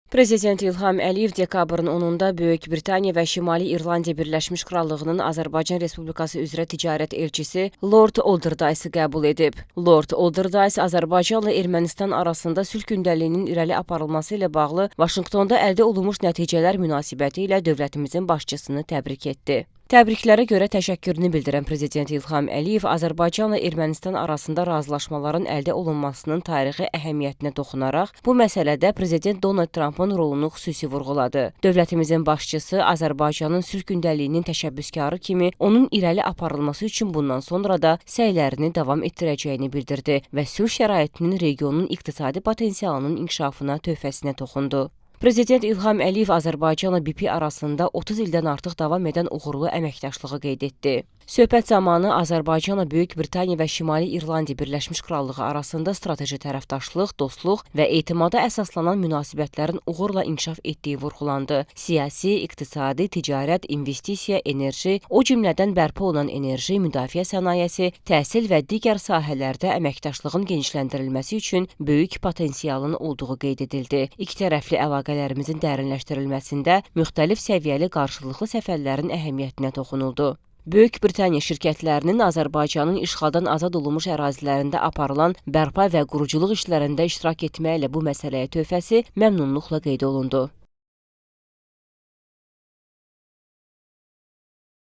Prezident İlham Əliyev dekabrın 10-da Böyük Britaniya və Şimali İrlandiya Birləşmiş Krallığının Azərbaycan Respublikası üzrə ticarət elçisi Lord Alderdice'ı qəbul edib. Lord Alderdice Azərbaycanla Ermənistan arasında sülh gündəliyinin irəli aparılması ilə bağlı Vaşinqtonda əldə olunmuş nəticələr münasibəti ilə dövlətimizin başçısını təbrik etdi. Təbriklərə görə təşəkkürünü bildirən Prezident İlham Əliyev Azərbaycanla Ermənistan arasında razılaşmaların əldə olunmasının tarixi əhəmiyyətinə toxunaraq, bu məsələdə Prezident Donald Trumpın rolunu xüsusi vurğuladı. Dövlətimizin başçısı Azərbaycanın sülh gündəliyinin təşəbbüskarı kimi onun irəli aparılması üçün bundan sonra da səylərini davam etdirəcəyini bildirdi və sülh şəraitinin regionun iqtisadi potensialının inkişafına töhfəsinə toxundu. Prezident İlham Əliyev Azərbaycanla BP arasında 30 ildən artıq davam edən uğurlu əməkdaşlığı qeyd etdi. Söhbət zamanı Azərbaycanla Böyük Britaniya və Şimali İrlandiya Birləşmiş Krallığı arasında strateji tərəfdaşlıq, dostluq və etimada əsaslanan münasibətlərin uğurla inkişaf etdiyi vurğulandı. Siyasi, iqtisadi, ticarət, investisiya, enerji, o cümlədən bərpa olunan enerji, müdafiə sənayesi, təhsil və digər sahələrdə əməkdaşlığın genişləndirilməsi üçün böyük potensialın olduğu qeyd edildi. İkitərəfli əlaqələrimizin dərinləşdirilməsində müxtəlif səviyyəli qarşılıqlı səfərlərin əhəmiyyətinə toxunuldu. Böyük Britaniya şirkətlərinin Azərbaycanın işğaldan azad olunmuş ərazilərində aparılan bərpa və quruculuq işlərində iştirak etməklə bu məsələyə töhfəsi məmnunluqla qeyd olundu.